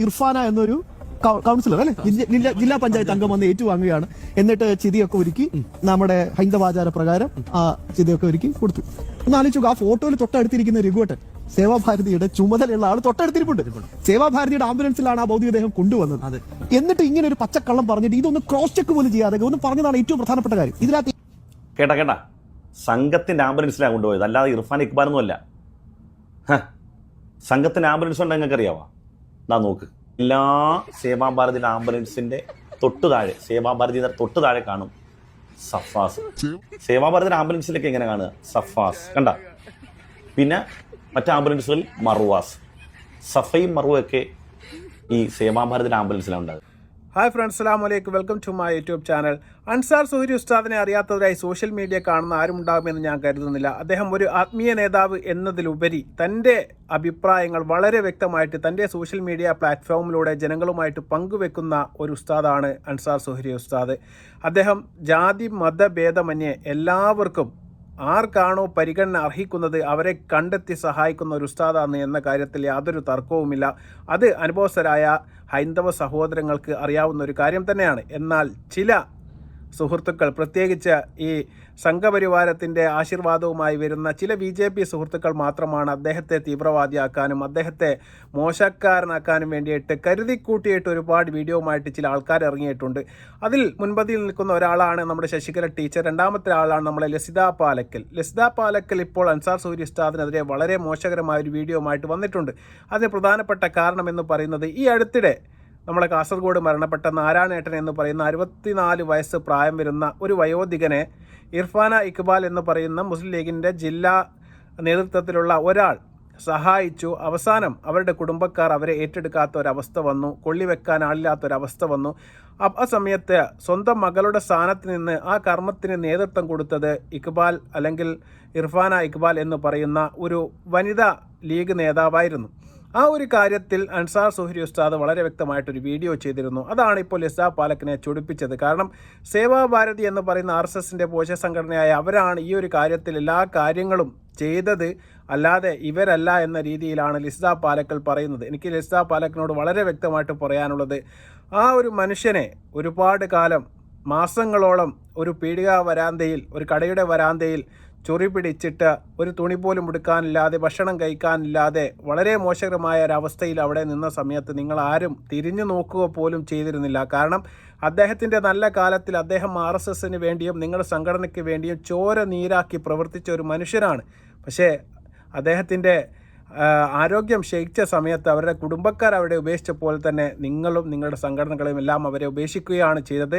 ഇർഫാന എന്നൊരു കൗൺസിലർ അല്ലെ, ജില്ലാ പഞ്ചായത്ത് അംഗം വന്ന് ഏറ്റുവാങ്ങുകയാണ്. എന്നിട്ട് ചിതിയൊക്കെ ഒരുക്കി നമ്മുടെ ഹൈന്ദവാചാര പ്രകാരം ആ ചിതിയൊക്കെ ഒരുക്കി കൊടുത്തു. ഒന്ന് ആലോചിച്ചു, ആ ഫോട്ടോയിൽ തൊട്ടടുത്തിരിക്കുന്ന രഘുവേട്ടൻ സേവാഭാരതിയുടെ ചുമതലയുള്ള ആൾ തൊട്ടടുത്തിരിപ്പുണ്ട്. സേവാഭാരതിയുടെ ആംബുലൻസിലാണ് ആ ഭൗതികദേഹം കൊണ്ടുവന്നത്. എന്നിട്ട് ഇങ്ങനെ ഒരു പച്ചക്കള്ളം പറഞ്ഞിട്ട് ഇതൊന്ന് ക്രോസ് ചെക്ക് പോലും ചെയ്യാതെ ഒന്ന് പറഞ്ഞതാണ് ഏറ്റവും പ്രധാനപ്പെട്ട കാര്യം. ഇതിനകത്ത് കേട്ടാ സംഘത്തിന്റെ ആംബുലൻസിലാണ് കൊണ്ടുപോയത്, അല്ലാതെ ഇർഫാൻ ഇക്ബാൽ ഒന്നുമല്ല. സംഘത്തിന്റെ ആംബുലൻസ് ഉണ്ടെങ്കിൽ നിങ്ങൾക്ക് അറിയാവാ? എന്നാ നോക്ക്, എല്ലാ സേവാഭാരതിയുടെ ആംബുലൻസിന്റെ തൊട്ടു താഴെ കാണും സഫാസ്. സേവാഭാരതിയുടെ ആംബുലൻസിലൊക്കെ എങ്ങനെ കാണുക? സഫാസ് കണ്ട. പിന്നെ മറ്റ് ആംബുലൻസുകളിൽ മറുവാസ്. സഫയും മറുവൊക്കെ ഈ സേവാഭാരതിയുടെ ആംബുലൻസിലാണ് ഉണ്ടാകുക. ഹായ് ഫ്രണ്ട്സ്, അസ്സലാമു അലൈക്കും. Welcome to my YouTube channel. Ansar Suhari ഉസ്താദിനെ അറിയാത്തവരായി സോഷ്യൽ മീഡിയ കാണുന്ന ആരും ഉണ്ടാകുമെന്ന് ഞാൻ കരുതുന്നില്ല. അദ്ദേഹം ഒരു ആത്മീയ നേതാവ് എന്നതിലുപരി തൻ്റെ അഭിപ്രായങ്ങൾ വളരെ വ്യക്തമായിട്ട് തൻ്റെ സോഷ്യൽ മീഡിയ പ്ലാറ്റ്ഫോമിലൂടെ ജനങ്ങളുമായിട്ട് പങ്കുവെക്കുന്ന ഒരു ഉസ്താദാണ് അൻസാർ സുഹരി ഉസ്താദ്. അദ്ദേഹം ജാതി മതഭേദമന്യേ എല്ലാവർക്കും ആർക്കാണോ പരിഗണന അർഹിക്കുന്നത് അവരെ കണ്ടെത്തി സഹായിക്കുന്ന ഒരു ഉസ്താദാണ് എന്ന കാര്യത്തിൽ യാതൊരു തർക്കവുമില്ല. അത് അനുഭവസ്ഥരായ ഹൈന്ദവ സഹോദരങ്ങൾക്ക് അറിയാവുന്ന ഒരു കാര്യം തന്നെയാണ്. എന്നാൽ ചില സുഹൃത്തുക്കൾ, പ്രത്യേകിച്ച് ഈ സംഘപരിവാരത്തിൻ്റെ ആശീർവാദവുമായി വരുന്ന ചില BJP സുഹൃത്തുക്കൾ മാത്രമാണ് അദ്ദേഹത്തെ തീവ്രവാദിയാക്കാനും അദ്ദേഹത്തെ മോശക്കാരനാക്കാനും വേണ്ടിയിട്ട് കരുതിക്കൂട്ടിയിട്ട് ഒരുപാട് വീഡിയോയുമായിട്ട് ചില ആൾക്കാർ ഇറങ്ങിയിട്ടുണ്ട്. അതിൽ മുൻപന്തിയിൽ നിൽക്കുന്ന ഒരാളാണ് നമ്മുടെ ശശികല ടീച്ചർ. രണ്ടാമത്തെ ആളാണ് നമ്മളെ ലസിത പാലക്കൽ ഇപ്പോൾ അൻസാർ സുഹരി ഉസ്താദിനെതിരെ വളരെ മോശകരമായ ഒരു വീഡിയോയുമായിട്ട് വന്നിട്ടുണ്ട്. അതിന് പ്രധാനപ്പെട്ട കാരണം എന്ന് പറയുന്നത്, ഈ അടുത്തിടെ നമ്മളെ കാസർഗോഡ് മരണപ്പെട്ട നാരായണേട്ടൻ എന്ന് പറയുന്ന 64 വയസ്സ് പ്രായം വരുന്ന ഒരു വയോധികനെ ഇർഫാന ഇക്ബാൽ എന്ന് പറയുന്ന മുസ്ലിം ലീഗിൻ്റെ ജില്ലാ നേതൃത്വത്തിലുള്ള ഒരാൾ സഹായിച്ചു. അവസാനം അവരുടെ കുടുംബക്കാർ അവരെ ഏറ്റെടുക്കാത്ത ഒരവസ്ഥ വന്നു, കൊള്ളിവെക്കാൻ ആളില്ലാത്തൊരവസ്ഥ വന്നു. ആ സമയത്ത് സ്വന്തം മകളുടെ സ്ഥാനത്ത് നിന്ന് ആ കർമ്മത്തിന് നേതൃത്വം കൊടുത്തത് ഇക്ബാൽ അല്ലെങ്കിൽ ഇർഫാന ഇക്ബാൽ എന്ന് പറയുന്ന ഒരു വനിതാ ലീഗ് നേതാവായിരുന്നു. ആ ഒരു കാര്യത്തിൽ അൻസാർ സുഹരി ഉസ്താദ് വളരെ വ്യക്തമായിട്ടൊരു വീഡിയോ ചെയ്തിരുന്നു. അതാണ് ഇപ്പോൾ ലസിത പാലക്കിനെ ചൊടിപ്പിച്ചത്. കാരണം സേവാഭാരതി എന്ന് പറയുന്ന RSSന്റെ പോഷക സംഘടനയായ അവരാണ് ഈ ഒരു കാര്യത്തിൽ എല്ലാ കാര്യങ്ങളും ചെയ്തത്, അല്ലാതെ ഇവരല്ല എന്ന രീതിയിലാണ് ലസിത പാലക്കൽ പറയുന്നത്. എനിക്ക് ലസിത പാലക്കിനോട് വളരെ വ്യക്തമായിട്ട് പറയാനുള്ളത്, ആ ഒരു മനുഷ്യനെ ഒരുപാട് കാലം, മാസങ്ങളോളം ഒരു പീടിക വരാന്തയിൽ, ഒരു കടയുടെ വരാന്തയിൽ ചൊറി പിടിച്ചിട്ട് ഒരു തുണി പോലും ഉടുക്കാനില്ലാതെ, ഭക്ഷണം കഴിക്കാനില്ലാതെ വളരെ മോശകരമായ ഒരവസ്ഥയിൽ അവിടെ നിന്ന സമയത്ത് നിങ്ങൾ ആരും തിരിഞ്ഞു നോക്കുക പോലും ചെയ്തിരുന്നില്ല. കാരണം അദ്ദേഹത്തിൻ്റെ നല്ല കാലത്തിൽ അദ്ദേഹം RSSന് വേണ്ടിയും നിങ്ങളുടെ സംഘടനയ്ക്ക് വേണ്ടിയും ചോര നീരാക്കി പ്രവർത്തിച്ച ഒരു മനുഷ്യനാണ്. പക്ഷേ അദ്ദേഹത്തിൻ്റെ ആരോഗ്യം ക്ഷയിച്ച സമയത്ത് അവരുടെ കുടുംബക്കാർ അവിടെ ഉപേക്ഷിച്ചപ്പോൾ തന്നെ നിങ്ങളും നിങ്ങളുടെ സംഘടനകളും എല്ലാം അവരെ ഉപേക്ഷിക്കുകയാണ് ചെയ്തത്.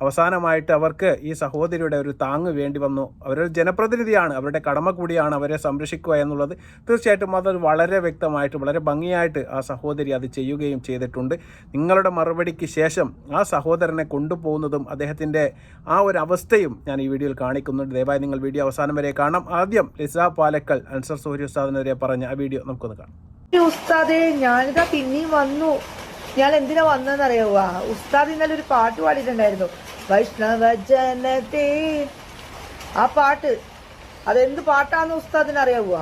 അവസാനമായിട്ട് അവർക്ക് ഈ സഹോദരിയുടെ ഒരു താങ്ങ് വേണ്ടി വന്നു. അവരൊരു ജനപ്രതിനിധിയാണ്, അവരുടെ കടമ കൂടിയാണ് അവരെ സംരക്ഷിക്കുക എന്നുള്ളത്. തീർച്ചയായിട്ടും അത് വളരെ വ്യക്തമായിട്ട് വളരെ ഭംഗിയായിട്ട് ആ സഹോദരി അത് ചെയ്യുകയും ചെയ്തിട്ടുണ്ട്. നിങ്ങളുടെ മറുപടിക്ക് ശേഷം ആ സഹോദരനെ കൊണ്ടുപോകുന്നതും അദ്ദേഹത്തിൻ്റെ ആ ഒരു അവസ്ഥയും ഞാൻ ഈ വീഡിയോയിൽ കാണിക്കുന്നുണ്ട്. ദയവായി നിങ്ങൾ വീഡിയോ അവസാനം വരെ കാണാം. ആദ്യം ലസിത പാലക്കൽ അൻസാർ സുഹരി ഉസ്താദിനെതിരെ പറഞ്ഞ ആ വീഡിയോ നമുക്കൊന്ന് കാണാം. ഉസ്താദേ, ഞാനിതാ പിന്നെയും വന്നു. ഞാൻ എന്തിനാ വന്നതെന്ന് അറിയാവുക? ഉസ്താദ് ഇന്നലെ ഒരു പാട്ട് പാടിയിട്ടുണ്ടായിരുന്നു, വൈഷ്ണവജനതേ. ആ പാട്ട് അതെന്ത് പാട്ടാന്ന് ഉസ്താദിന് അറിയാവുക?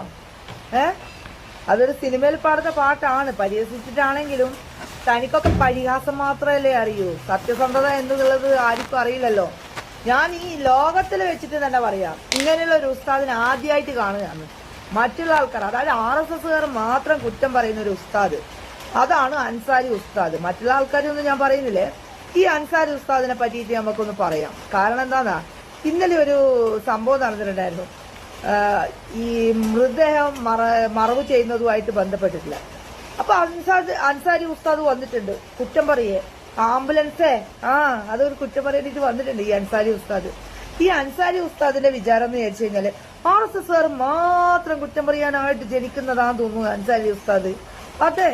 അതൊരു സിനിമയിൽ പാടുന്ന പാട്ടാണ്. പരിഹസിച്ചിട്ടാണെങ്കിലും തനിക്കൊക്കെ പരിഹാസം മാത്രമല്ലേ അറിയൂ. സത്യസന്ധത എന്നുള്ളത് ആർക്കും അറിയില്ലല്ലോ. ഞാൻ ഈ ലോകത്തിൽ വെച്ചിട്ട് തന്നെ പറയാം, ഇങ്ങനെയുള്ള ഒരു ഉസ്താദിനെ ആദ്യമായിട്ട് കാണുകയാണ്. മറ്റുള്ള ആൾക്കാർ, അതായത് RSSകാർ മാത്രം കുറ്റം പറയുന്ന ഒരു ഉസ്താദ്, അതാണ് അൻസാരി ഉസ്താദ്. മറ്റുള്ള ആൾക്കാരൊന്നും ഞാൻ പറയുന്നില്ലേ. ഈ അൻസാരി ഉസ്താദിനെ പറ്റിയിട്ട് നമുക്കൊന്ന് പറയാം. കാരണം എന്താന്നാ, ഇന്നലെ ഒരു സംഭവം നടന്നിട്ടുണ്ടായിരുന്നു. ഈ മൃതദേഹം മറവ് ചെയ്യുന്നതുമായിട്ട് ബന്ധപ്പെട്ടിട്ടില്ല. അപ്പൊ അൻസാരി ഉസ്താദ് വന്നിട്ടുണ്ട്, കുറ്റം പറയേ ആംബുലൻസേ അതൊരു കുറ്റം പറയാനായിട്ട് വന്നിട്ടുണ്ട് ഈ അൻസാരി ഉസ്താദ്. ഈ അൻസാരി ഉസ്താദിന്റെ വിചാരം എന്ന് വിചാരിച്ചു കഴിഞ്ഞാല് RSSകാർ മാത്രം കുറ്റം പറയാനായിട്ട് ജനിക്കുന്നതാന്ന് തോന്നുന്നു അൻസാരി ഉസ്താദ്. അതെ,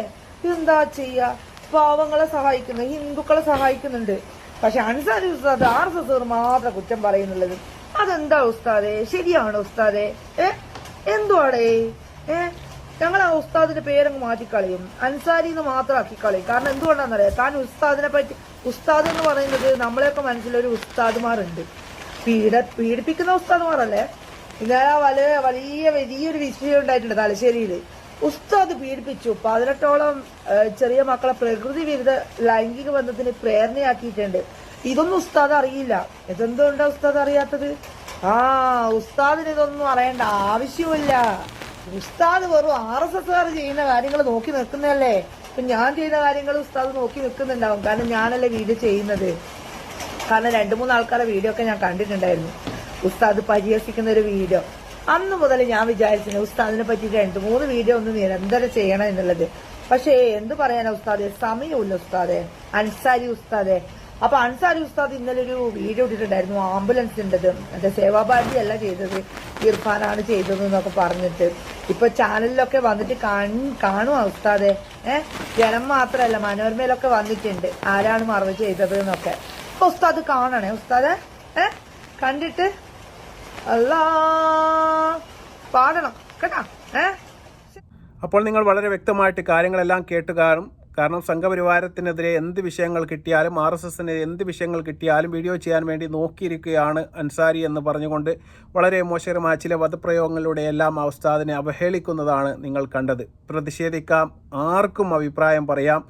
എന്താ ചെയ്യാ, പാവങ്ങളെ സഹായിക്കുന്നു, ഹിന്ദുക്കളെ സഹായിക്കുന്നുണ്ട്. പക്ഷെ അൻസാരി ഉസ്താദ് RSSകാർ മാത്രം കുറ്റം പറയുന്നുള്ളത്. അതെന്താ ഉസ്താദേ? ശരിയാണോ ഉസ്താദേ? എന്തുവാടേ? ഞങ്ങൾ ആ ഉസ്താദിന്റെ പേരങ്ങ് മാറ്റിക്കളയും, അൻസാരി എന്ന് മാത്രം ആക്കിക്കളയും. കാരണം എന്തുകൊണ്ടാണെന്നറിയാം, താൻ ഉസ്താദിനെ പറ്റി, ഉസ്താദ് എന്ന് പറയുന്നത് നമ്മളെയൊക്കെ മനസ്സിലൊരു ഉസ്താദുമാരുണ്ട്, പീഡിപ്പിക്കുന്ന ഉസ്താദുമാരല്ലേ. ഇന്നലെ വലിയൊരു വിഷയം ഉണ്ടായിട്ടുണ്ട് തലശ്ശേരിയിൽ. ഉസ്താദ് പീഡിപ്പിച്ചു. 18ഓളം ചെറിയ മക്കളെ പ്രകൃതി വിരുദ്ധ ലൈംഗിക ബന്ധത്തിന് പ്രേരണയാക്കിയിട്ടുണ്ട്. ഇതൊന്നും ഉസ്താദ് അറിയില്ല. ഇതെന്തുകൊണ്ടാ ഉസ്താദ് അറിയാത്തത്? ഉസ്താദിന് ഇതൊന്നും അറിയേണ്ട ആവശ്യമില്ല. ഉസ്താദ് വെറും RSSകാർ ചെയ്യുന്ന കാര്യങ്ങൾ നോക്കി നിൽക്കുന്നതല്ലേ. ഇപ്പൊ ഞാൻ ചെയ്യുന്ന കാര്യങ്ങൾ ഉസ്താദ് നോക്കി നിൽക്കുന്നുണ്ടാവും. കാരണം ഞാനല്ലേ വീഡിയോ ചെയ്യുന്നത്. കാരണം 2-3 ആൾക്കാരുടെ വീഡിയോ ഒക്കെ ഞാൻ കണ്ടിട്ടുണ്ടായിരുന്നു. ഉസ്താദ് പരിഹസിക്കുന്ന ഒരു വീഡിയോ. അന്ന് മുതൽ ഞാൻ വിചാരിച്ചിരുന്നു ഉസ്താദിനെ പറ്റിയിട്ട് 2-3 വീഡിയോ ഒന്ന് നിരന്തരം ചെയ്യണം എന്നുള്ളത്. പക്ഷേ എന്ത് പറയാനാ ഉസ്താദെ, സമയമില്ല ഉസ്താദെ. അൻസാരി ഉസ്താദെ. അപ്പൊ അൻസാരി ഉസ്താദ് ഇന്നലെ ഒരു വീഡിയോ ഇട്ടിട്ടുണ്ടായിരുന്നു, ആംബുലൻസിൻ്റെത്. മറ്റേ സേവാഭാരതി അല്ല ചെയ്തത്, ഇർഫാനാണ് ചെയ്തത് എന്നൊക്കെ പറഞ്ഞിട്ട്. ഇപ്പൊ ചാനലിലൊക്കെ വന്നിട്ട് കാണുവാ ഉസ്താദെ. ജനം മാത്രല്ല, മനോരമയിലൊക്കെ വന്നിട്ടുണ്ട് ആരാണ് മറവ് ചെയ്തത് എന്നൊക്കെ. അപ്പൊ ഉസ്താദ് കാണണേ ഉസ്താദെ. കണ്ടിട്ട് അല്ലാ പാടണം കേട്ടാ. അപ്പോൾ നിങ്ങൾ വളരെ വ്യക്തമായിട്ട് കാര്യങ്ങളെല്ലാം കേട്ട് കാണും. കാരണം സംഘപരിവാരത്തിനെതിരെ എന്ത് വിഷയങ്ങൾ കിട്ടിയാലും RSSന് എന്ത് വിഷയങ്ങൾ കിട്ടിയാലും വീഡിയോ ചെയ്യാൻ വേണ്ടി നോക്കിയിരിക്കുകയാണ് അൻസാരി എന്ന് പറഞ്ഞുകൊണ്ട് വളരെ മോശകരമായ ചില പദപ്രയോഗങ്ങളിലൂടെയെല്ലാം ആ ഉസ്താദിനെ അവഹേളിക്കുന്നതാണ് നിങ്ങൾ കണ്ടത്. പ്രതിഷേധിക്കാം, ആർക്കും അഭിപ്രായം പറയാം.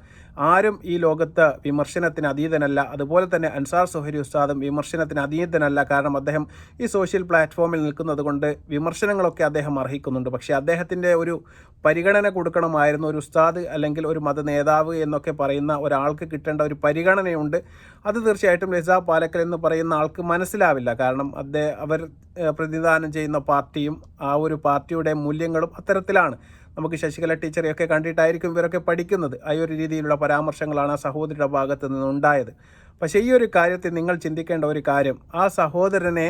ആരും ഈ ലോകത്ത് വിമർശനത്തിന് അതീതനല്ല. അതുപോലെ തന്നെ അൻസാർ സുഹൈരി ഉസ്താദും വിമർശനത്തിന് അതീതനല്ല. കാരണം അദ്ദേഹം ഈ സോഷ്യൽ പ്ലാറ്റ്ഫോമിൽ നിൽക്കുന്നത് കൊണ്ട് വിമർശനങ്ങളൊക്കെ അദ്ദേഹം അർഹിക്കുന്നുണ്ട്. പക്ഷേ അദ്ദേഹത്തിൻ്റെ ഒരു പരിഗണന കൊടുക്കണമായിരുന്നു. ഒരു ഉസ്താദ് അല്ലെങ്കിൽ ഒരു മത നേതാവ് എന്നൊക്കെ പറയുന്ന ഒരാൾക്ക് കിട്ടേണ്ട ഒരു പരിഗണനയുണ്ട്. അത് തീർച്ചയായിട്ടും റിസാ പാലക്കൽ എന്ന് പറയുന്ന ആൾക്ക് മനസ്സിലാവില്ല. കാരണം അവർ പ്രതിനിധാനം ചെയ്യുന്ന പാർട്ടിയും ആ ഒരു പാർട്ടിയുടെ മൂല്യങ്ങളും അത്തരത്തിലാണ്. നമുക്ക് ശശികല ടീച്ചറെയൊക്കെ കണ്ടിട്ടായിരിക്കും ഇവരൊക്കെ പഠിക്കുന്നത്. ആ ഒരു രീതിയിലുള്ള പരാമർശങ്ങളാണ് ആ സഹോദരിയുടെ ഭാഗത്ത് നിന്നുണ്ടായത്. പക്ഷേ ഈ ഒരു കാര്യത്തിൽ നിങ്ങൾ ചിന്തിക്കേണ്ട ഒരു കാര്യം, ആ സഹോദരനെ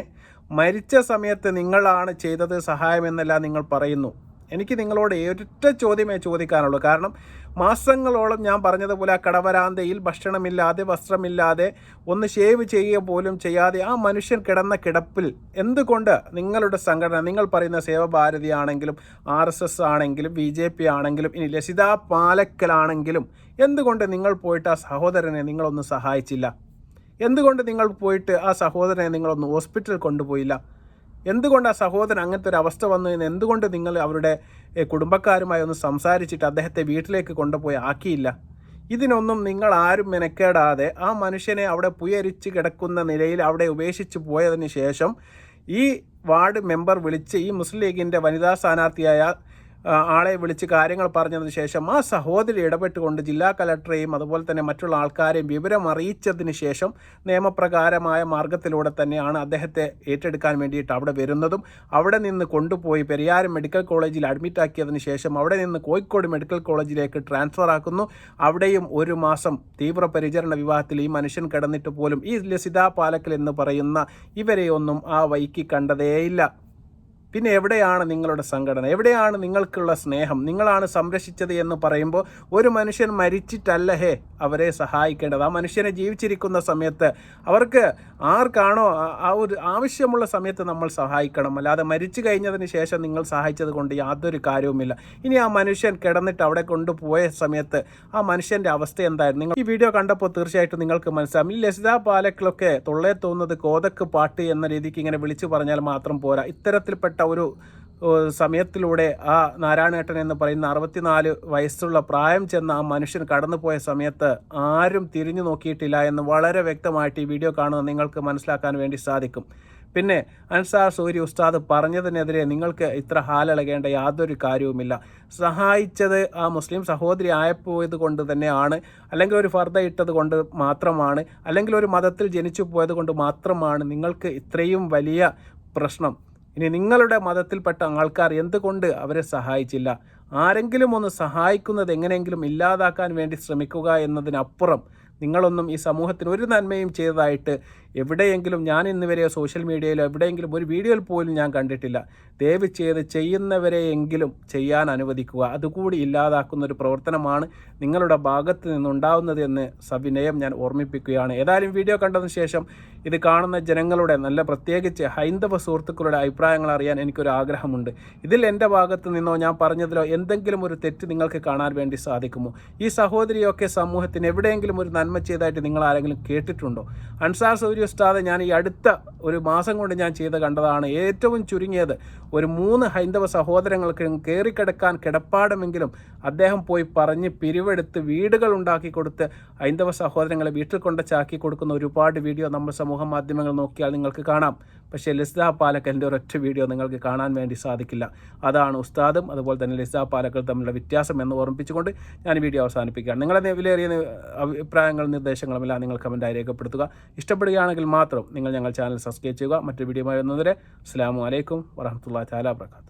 മരിച്ച സമയത്ത് നിങ്ങളാണ് ചെയ്തത് സഹായമെന്നല്ല നിങ്ങൾ പറയുന്നു. എനിക്ക് നിങ്ങളോട് ഒരൊറ്റ ചോദ്യമേ ചോദിക്കാനുള്ളൂ. കാരണം മാസങ്ങളോളം ഞാൻ പറഞ്ഞതുപോലെ ആ കടവരാന്തയിൽ ഭക്ഷണമില്ലാതെ വസ്ത്രമില്ലാതെ ഒന്ന് ഷേവ് ചെയ്യുക പോലും ചെയ്യാതെ ആ മനുഷ്യൻ കിടന്ന കിടപ്പിൽ എന്തുകൊണ്ട് നിങ്ങളുടെ സംഘടന, നിങ്ങൾ പറയുന്ന സേവാഭാരതി ആണെങ്കിലും RSS ആണെങ്കിലും BJP ആണെങ്കിലും ഇനി ലസിതാ പാലക്കലാണെങ്കിലും എന്തുകൊണ്ട് നിങ്ങൾ പോയിട്ട് ആ സഹോദരനെ നിങ്ങളൊന്ന് സഹായിച്ചില്ല? എന്തുകൊണ്ട് നിങ്ങൾ പോയിട്ട് ആ സഹോദരനെ നിങ്ങളൊന്ന് ഹോസ്പിറ്റലിൽ കൊണ്ടുപോയില്ല? എന്തുകൊണ്ട് ആ സഹോദരൻ അങ്ങനത്തെ ഒരു അവസ്ഥ വന്നു എന്ന് എന്തുകൊണ്ട് നിങ്ങൾ അവരുടെ കുടുംബക്കാരുമായി ഒന്ന് സംസാരിച്ചിട്ട് അദ്ദേഹത്തെ വീട്ടിലേക്ക് കൊണ്ടുപോയി ആക്കിയില്ല? ഇതിനൊന്നും നിങ്ങൾ ആരും മെനക്കേടാതെ ആ മനുഷ്യനെ അവിടെ പുയരിച്ച് കിടക്കുന്ന നിലയിൽ അവിടെ ഉപേക്ഷിച്ച് പോയതിന് ശേഷം ഈ വാർഡ് മെമ്പർ വിളിച്ച് ഈ മുസ്ലിം ലീഗിൻ്റെ വനിതാ സ്ഥാനാർത്ഥിയായ ആളെ വിളിച്ച് കാര്യങ്ങൾ പറഞ്ഞതിന് ശേഷം ആ സഹോദരി ഇടപെട്ടുകൊണ്ട് ജില്ലാ കലക്ടറെയും അതുപോലെ തന്നെ മറ്റുള്ള ആൾക്കാരെയും വിവരം അറിയിച്ചതിന് ശേഷം നിയമപ്രകാരമായ മാർഗത്തിലൂടെ തന്നെയാണ് അദ്ദേഹത്തെ ഏറ്റെടുക്കാൻ വേണ്ടിയിട്ട് അവിടെ വരുന്നതും അവിടെ നിന്ന് കൊണ്ടുപോയി പെരിയാർ മെഡിക്കൽ കോളേജിൽ അഡ്മിറ്റാക്കിയതിന് ശേഷം അവിടെ നിന്ന് കോഴിക്കോട് മെഡിക്കൽ കോളേജിലേക്ക് ട്രാൻസ്ഫർ ആക്കുന്നു. അവിടെയും 1 മാസം തീവ്രപരിചരണ വിഭാഗത്തിൽ ഈ മനുഷ്യൻ കിടന്നിട്ട് പോലും ഈ ലസിതാ പാലക്കൽ എന്ന് പറയുന്ന ഇവരെയൊന്നും ആ വഴിക്ക് കണ്ടതേയില്ല. പിന്നെ എവിടെയാണ് നിങ്ങളുടെ സംഘടന? എവിടെയാണ് നിങ്ങൾക്കുള്ള സ്നേഹം? നിങ്ങളാണ് സംരക്ഷിച്ചത് എന്ന് പറയുമ്പോൾ ഒരു മനുഷ്യൻ മരിച്ചിട്ടല്ല അവരെ സഹായിക്കേണ്ടത്. ആ മനുഷ്യനെ ജീവിച്ചിരിക്കുന്ന സമയത്ത് അവർക്ക് ആർക്കാണോ ആ ഒരു ആവശ്യമുള്ള സമയത്ത് നമ്മൾ സഹായിക്കണം. അല്ലാതെ മരിച്ചു കഴിഞ്ഞതിന് ശേഷം നിങ്ങൾ സഹായിച്ചത് കൊണ്ട് യാതൊരു കാര്യവുമില്ല. ഇനി ആ മനുഷ്യൻ കിടന്നിട്ട് അവിടെ കൊണ്ടുപോയ സമയത്ത് ആ മനുഷ്യൻ്റെ അവസ്ഥ എന്തായിരുന്നു? നിങ്ങൾ ഈ വീഡിയോ കണ്ടപ്പോൾ തീർച്ചയായിട്ടും നിങ്ങൾക്ക് മനസ്സിലാവും. ഈ ലസിതാ പാലക്കിലൊക്കെ തൊള്ളേ തോന്നുന്നത് കോതക്ക് പാട്ട് എന്ന രീതിക്ക് ഇങ്ങനെ വിളിച്ചു പറഞ്ഞാൽ മാത്രം പോരാ. ഇത്തരത്തിൽപ്പെട്ട ഒരു സമയത്തിലൂടെ ആ നാരായണേട്ടൻ എന്ന് പറയുന്ന 64 വയസ്സുള്ള പ്രായം ചെന്ന ആ മനുഷ്യൻ കടന്നുപോയ സമയത്ത് ആരും തിരിഞ്ഞു നോക്കിയിട്ടില്ല എന്ന് വളരെ വ്യക്തമായിട്ട് ഈ വീഡിയോ കാണുന്ന നിങ്ങൾക്ക് മനസ്സിലാക്കാൻ വേണ്ടി സാധിക്കും. പിന്നെ അൻസാർ സുഹൈരി ഉസ്താദ് പറഞ്ഞതിനെതിരെ നിങ്ങൾക്ക് ഇത്ര ഹാലിളകേണ്ട യാതൊരു കാര്യവുമില്ല. സഹായിച്ചത് ആ മുസ്ലിം സഹോദരി ആയപ്പോയത് കൊണ്ട് തന്നെയാണ്, അല്ലെങ്കിൽ ഒരു ഫർദ ഇട്ടത് കൊണ്ട് മാത്രമാണ്, അല്ലെങ്കിൽ ഒരു മതത്തിൽ ജനിച്ചു പോയത് കൊണ്ട് മാത്രമാണ് നിങ്ങൾക്ക് ഇത്രയും വലിയ പ്രശ്നം. ഇനി നിങ്ങളുടെ മതത്തിൽപ്പെട്ട ആൾക്കാർ എന്തുകൊണ്ട് അവരെ സഹായിച്ചില്ല? ആരെങ്കിലും ഒന്ന് സഹായിക്കുന്നത് എങ്ങനെയെങ്കിലും ഇല്ലാതാക്കാൻ വേണ്ടി ശ്രമിക്കുക എന്നതിനപ്പുറം നിങ്ങളൊന്നും ഈ സമൂഹത്തിന് ഒരു നന്മയും ചെയ്തതായിട്ട് എവിടെയെങ്കിലും ഞാൻ ഇന്നുവരെ സോഷ്യൽ മീഡിയയിലോ എവിടെയെങ്കിലും ഒരു വീഡിയോയിൽ പോലും ഞാൻ കണ്ടിട്ടില്ല. ദയവ് ചെയ്ത് ചെയ്യുന്നവരെയെങ്കിലും ചെയ്യാൻ അനുവദിക്കുക. അതുകൂടി ഇല്ലാതാക്കുന്നൊരു പ്രവർത്തനമാണ് നിങ്ങളുടെ ഭാഗത്ത് നിന്നുണ്ടാവുന്നത് എന്ന് സവിനയം ഞാൻ ഓർമ്മിപ്പിക്കുകയാണ്. ഏതായാലും വീഡിയോ കണ്ടതിന് ശേഷം ഇത് കാണുന്ന ജനങ്ങളുടെ, നല്ല പ്രത്യേകിച്ച് ഹൈന്ദവ സുഹൃത്തുക്കളുടെ അഭിപ്രായങ്ങൾ അറിയാൻ എനിക്കൊരു ആഗ്രഹമുണ്ട്. ഇതിൽ എൻ്റെ ഭാഗത്ത് നിന്നോ ഞാൻ പറഞ്ഞതിലോ എന്തെങ്കിലും ഒരു തെറ്റ് നിങ്ങൾക്ക് കാണാൻ വേണ്ടി സാധിക്കുമോ? ഈ സഹോദരിയൊക്കെ സമൂഹത്തിന് എവിടെയെങ്കിലും ഒരു നന്മ ചെയ്തതായിട്ട് നിങ്ങൾ ആരെങ്കിലും കേട്ടിട്ടുണ്ടോ? അൻസാർ സുഹൈരി സൂര്യ ഉസ്താദ് ഞാൻ ഈ അടുത്ത ഒരു മാസം കൊണ്ട് ഞാൻ ചെയ്ത് കണ്ടതാണ്. ഏറ്റവും ചുരുങ്ങിയത് ഒരു 3 ഹൈന്ദവ സഹോദരങ്ങൾക്ക് കയറിക്കിടക്കാൻ കിടപ്പാടമെങ്കിലും അദ്ദേഹം പോയി പറഞ്ഞ് പിരിവെടുത്ത് വീടുകൾ ഉണ്ടാക്കി കൊടുത്ത് ഹൈന്ദവ സഹോദരങ്ങളെ വീട്ടിൽ കൊണ്ടുവച്ചാക്കി കൊടുക്കുന്ന ഒരുപാട് വീഡിയോ നമ്മൾ സമൂഹ മാധ്യമങ്ങൾ നോക്കിയാൽ നിങ്ങൾക്ക് കാണാം. പക്ഷേ ലിസ്ദ പാലക്കലിൻ്റെ ഒരൊറ്റ വീഡിയോ നിങ്ങൾക്ക് കാണാൻ വേണ്ടി സാധിക്കില്ല. അതാണ് ഉസ്താദും അതുപോലെ തന്നെ ലിസ്ദ പാലക്കൽ തമ്മിലുള്ള വ്യത്യാസം എന്ന് ഓർമ്മിപ്പിച്ചുകൊണ്ട് ഞാൻ വീഡിയോ അവസാനിപ്പിക്കുകയാണ്. നിങ്ങളുടെ വിലയേറിയ അഭിപ്രായങ്ങളും നിർദ്ദേശങ്ങളും എല്ലാം നിങ്ങൾ കമൻറ്റായി രേഖപ്പെടുത്തുക. ഇഷ്ടപ്പെടുകയാണെങ്കിൽ മാത്രം നിങ്ങൾ ഞങ്ങൾ ചാനൽ സബ്സ്ക്രൈബ് ചെയ്യുക. മറ്റൊരു വീഡിയോ വരുന്നതുവരെ അസ്സലാമു അലൈക്കും വറഹ്മത്തുള്ളാഹി തആല വബറകാതുഹു.